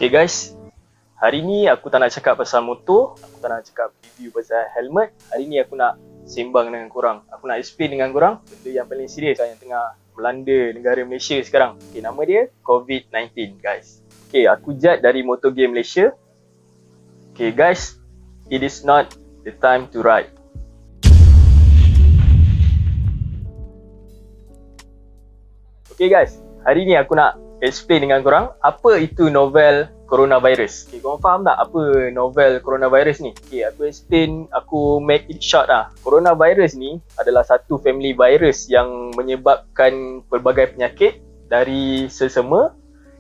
Okay guys, hari ni aku tak nak cakap pasal motor, aku tak nak cakap review pasal helmet. Hari ni aku nak sembang dengan korang. Aku nak explain dengan korang benda yang paling serius yang tengah melanda negara Malaysia sekarang. Okay, nama dia COVID-19 guys. Okay, aku Jad dari Motor Game Malaysia. Okay guys, it is not the time to ride. Okay guys, hari ni aku nak explain dengan korang apa itu novel coronavirus. Okay, korang faham tak apa novel coronavirus ni? Okay, aku explain, aku make it short lah. Coronavirus ni adalah satu family virus yang menyebabkan pelbagai penyakit dari sesama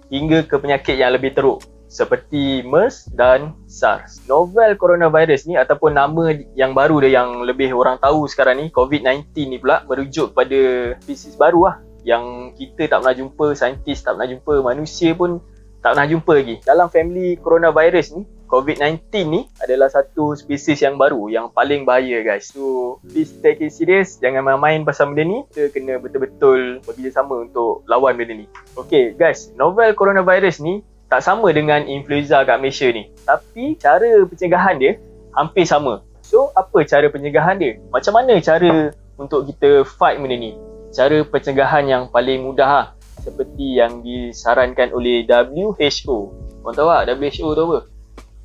hingga ke penyakit yang lebih teruk seperti MERS dan SARS. Novel coronavirus ni ataupun nama yang baru dia yang lebih orang tahu sekarang ni, COVID-19 ni pula merujuk pada spesies baru lah yang kita tak pernah jumpa, saintis tak pernah jumpa, manusia pun tak pernah jumpa lagi. Dalam family coronavirus ni, COVID-19 ni adalah satu spesies yang baru yang paling bahaya guys. So please take it serious, jangan main-main pasal benda ni. Kita kena betul-betul bekerjasama untuk lawan benda ni. Okay guys, novel coronavirus ni tak sama dengan influenza kat Malaysia ni, tapi cara pencegahan dia hampir sama. So apa cara pencegahan dia? Macam mana cara untuk kita fight benda ni? Cara pencegahan yang paling mudah lah, seperti yang disarankan oleh WHO. Korang tahu tak WHO tu apa?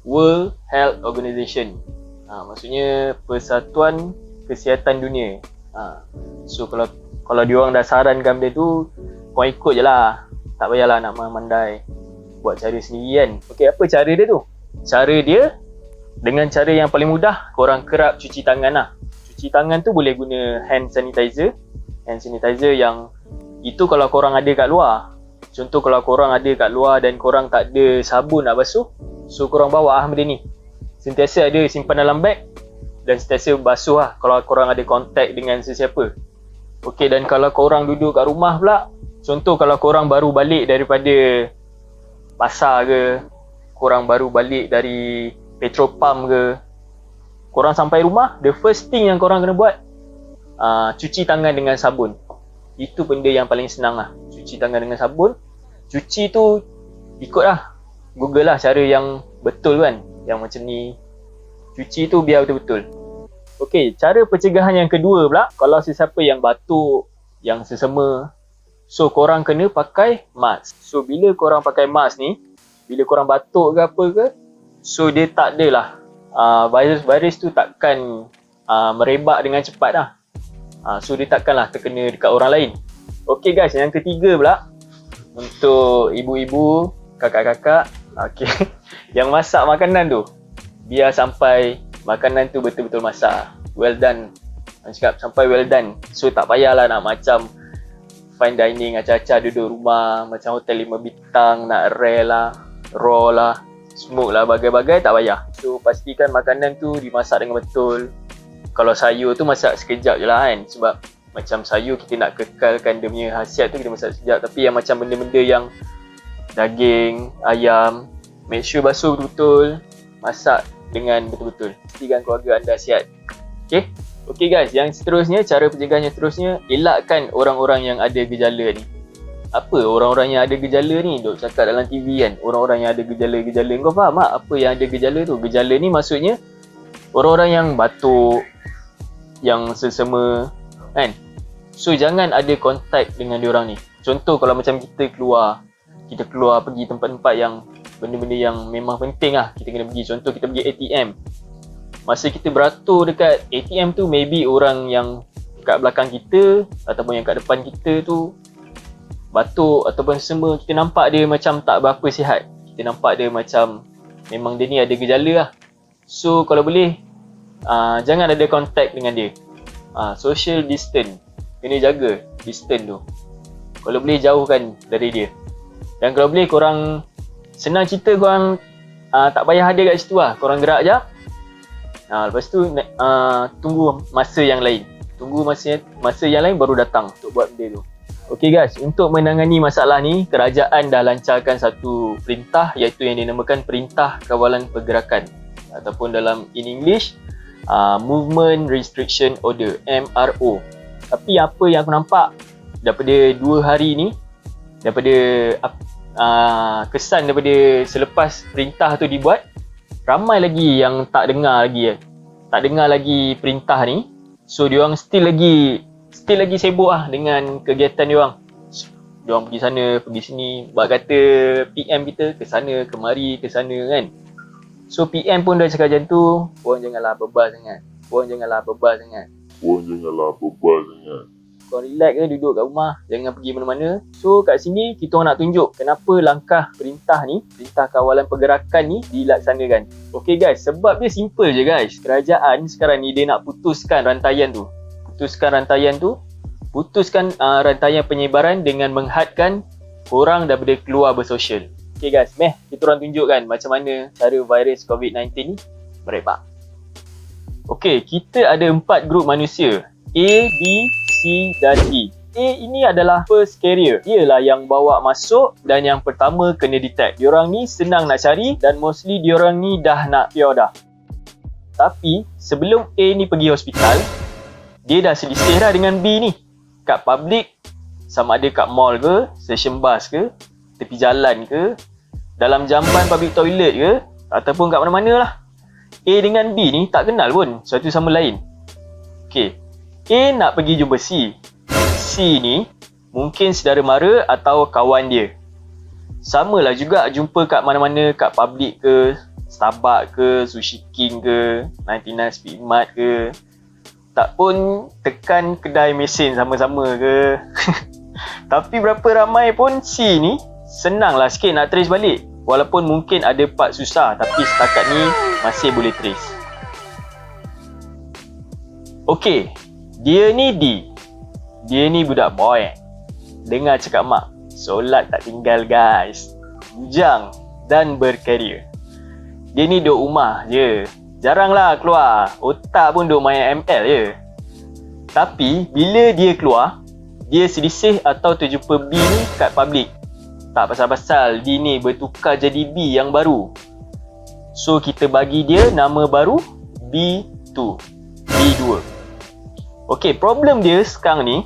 World Health Organization. Maksudnya Persatuan Kesihatan Dunia. So kalau diorang dah sarankan benda tu, korang ikut je lah. Tak payahlah nak mandai buat cara sendiri kan. Okay, apa cara dia tu? Cara dia, dengan cara yang paling mudah, korang kerap cuci tangan lah. Cuci tangan tu boleh guna hand sanitizer. Hand sanitizer yang itu kalau korang ada kat luar. Contoh kalau korang ada kat luar dan korang tak ada sabun nak basuh, so korang bawa benda ni. Sentiasa ada simpan dalam beg dan sentiasa basuh lah kalau korang ada kontak dengan sesiapa. Okey, dan kalau korang duduk kat rumah pula, contoh kalau korang baru balik daripada pasar ke, korang baru balik dari petrol pump ke, korang sampai rumah, the first thing yang korang kena buat, cuci tangan dengan sabun. Itu benda yang paling senang lah. Cuci tangan dengan sabun. Cuci tu ikutlah, Google lah cara yang betul kan, yang macam ni. Cuci tu biar betul-betul. Okay, cara pencegahan yang kedua pula, kalau sesiapa yang batuk, yang sesama, so korang kena pakai mask. So bila korang pakai mask ni, bila korang batuk ke apa ke, so dia tak adalah, virus-virus tu takkan merebak dengan cepat lah. So dia takkanlah terkena dekat orang lain. Okay guys, yang ketiga pula, untuk ibu-ibu, kakak-kakak, okay, yang masak makanan tu, biar sampai makanan tu betul-betul masak, well done. Cakap sampai well done. So tak payahlah nak macam fine dining, acah-acah duduk rumah macam hotel 5 bintang, nak rare lah, raw lah, smoke lah, bagai-bagai, tak payah. So pastikan makanan tu dimasak dengan betul. Kalau sayur tu masak sekejap je lah kan, sebab macam sayur kita nak kekalkan dia punya khasiat tu, kita masak sekejap. Tapi yang macam benda-benda yang daging, ayam, make sure basuh betul-betul, masak dengan betul-betul. Pastikan keluarga anda sihat. Okay? Okay guys, yang seterusnya, cara pencegahan yang seterusnya, elakkan orang-orang yang ada gejala ni. Apa orang-orang yang ada gejala ni? Duk cakap dalam TV kan, orang-orang yang ada gejala-gejala. Kau faham tak apa yang ada gejala tu? Gejala ni maksudnya orang-orang yang batuk, yang sesama kan. So jangan ada kontak dengan diorang ni. Contoh kalau macam kita keluar pergi tempat-tempat yang benda-benda yang memang penting lah, kita kena pergi. Contoh kita pergi ATM. Masa kita beratur dekat ATM tu, maybe orang yang kat belakang kita ataupun yang kat depan kita tu batuk ataupun semua, kita nampak dia macam tak berapa sihat. Kita nampak dia macam memang dia ni ada gejala lah. So kalau boleh, jangan ada kontak dengan dia. Social distance, kena jaga distance tu. Kalau boleh jauhkan dari dia. Dan kalau boleh korang, senang cerita korang tak payah ada kat situ lah. Korang gerak je. Lepas tu tunggu masa yang lain. Tunggu masa yang lain baru datang untuk buat benda tu. Okay guys, untuk menangani masalah ni, kerajaan dah lancarkan satu perintah, iaitu yang dinamakan Perintah Kawalan Pergerakan, ataupun dalam in English, Movement Restriction Order, MRO. Tapi apa yang aku nampak daripada 2 hari ni, daripada kesan daripada selepas perintah tu dibuat, ramai lagi yang tak dengar lagi perintah ni. So diorang still lagi sibuk dengan kegiatan diorang. Diorang pergi sana, pergi sini, buat kata PM kita ke sana, kemari, ke sana kan. So PM pun dah cakap macam tu, korang janganlah bebal sangat. Kau relax ke, duduk kat rumah, jangan pergi mana-mana. So kat sini kita orang nak tunjuk kenapa langkah perintah kawalan pergerakan ni dilaksanakan. Okay guys, sebab dia simple je guys. Kerajaan sekarang ni dia nak putuskan rantaian penyebaran dengan menghadkan korang daripada keluar bersosial. Okay guys, kita orang tunjukkan macam mana cara virus COVID-19 ni merebak. Okay, kita ada 4 grup manusia, A, B, C dan E. A ini adalah first carrier. Dialah yang bawa masuk dan yang pertama kena detect. Diorang ni senang nak cari dan mostly diorang ni dah nak cure dah. Tapi sebelum A ni pergi hospital, dia dah selisih dah dengan B ni. Kat public, sama ada kat mall ke, station bus ke, tepi jalan ke, dalam jamban public toilet ke, ataupun kat mana-mana lah. A dengan B ni tak kenal pun satu sama lain. Okay, A nak pergi jumpa C. C ni mungkin saudara mara atau kawan dia. Samalah juga jumpa kat mana-mana, kat public ke, Starbucks ke, Sushi King ke, 99 Speed Mart ke. Tak pun tekan kedai mesin sama-sama ke. Tapi berapa ramai pun C ni senanglah sikit nak trace balik. Walaupun mungkin ada part susah, tapi setakat ni masih boleh trace. Okay, dia ni D. Dia ni budak boy. Dengar cakap mak, solat tak tinggal guys. Bujang dan berkarier. Dia ni duduk rumah je, jaranglah keluar. Otak pun duduk main ML je. Tapi bila dia keluar, dia selisih atau terjumpa B ni kat public. Tak pasal-pasal D ni bertukar jadi B yang baru. So kita bagi dia nama baru B2. Okay, problem dia sekarang ni,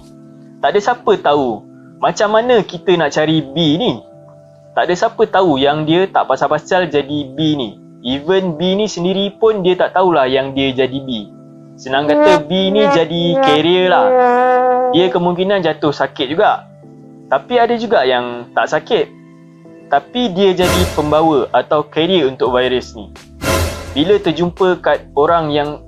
tak ada siapa tahu macam mana kita nak cari B ni. Tak ada siapa tahu yang dia tak pasal-pasal jadi B ni. Even B ni sendiri pun dia tak tahulah yang dia jadi B. Senang kata B ni jadi carrier lah. Dia kemungkinan jatuh sakit juga. Tapi ada juga yang tak sakit, tapi dia jadi pembawa atau carrier untuk virus ni. Bila terjumpa kat orang yang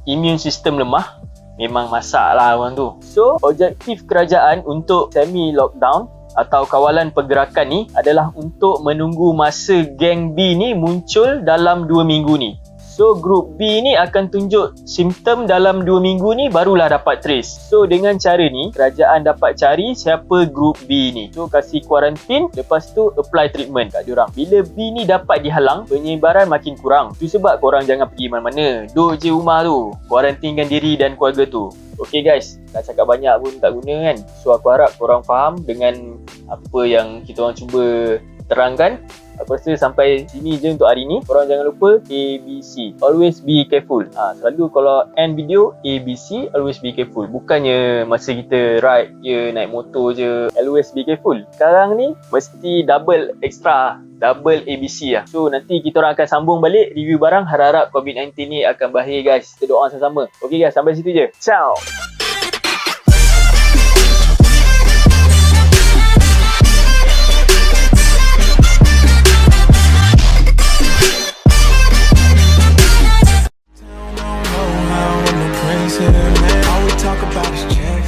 immune system lemah, memang masalah orang tu. So, objektif kerajaan untuk semi-lockdown atau kawalan pergerakan ni adalah untuk menunggu masa geng B ni muncul dalam 2 minggu ni. So grup B ni akan tunjuk simptom dalam 2 minggu ni barulah dapat trace. So dengan cara ni kerajaan dapat cari siapa grup B ni. So kasih kuarantin, lepas tu apply treatment kat diorang. Bila B ni dapat dihalang, penyebaran makin kurang. Itu sebab korang jangan pergi mana-mana. Duduk je rumah tu, kuarantinkan diri dan keluarga tu. Okay guys, nak cakap banyak pun tak guna kan. So aku harap korang faham dengan apa yang kita orang cuba terangkan. Aku rasa sampai sini je untuk hari ni. Korang jangan lupa ABC, always be careful. Selalu kalau end video ABC, always be careful. Bukannya masa kita ride je, naik motor je, always be careful. Sekarang ni mesti double extra, double ABC lah. So nanti kita orang akan sambung balik review barang. Harap-harap COVID-19 ni akan berakhir guys. Kita doa sama-sama. Okay guys, sampai situ je. Ciao. All we talk about is checks.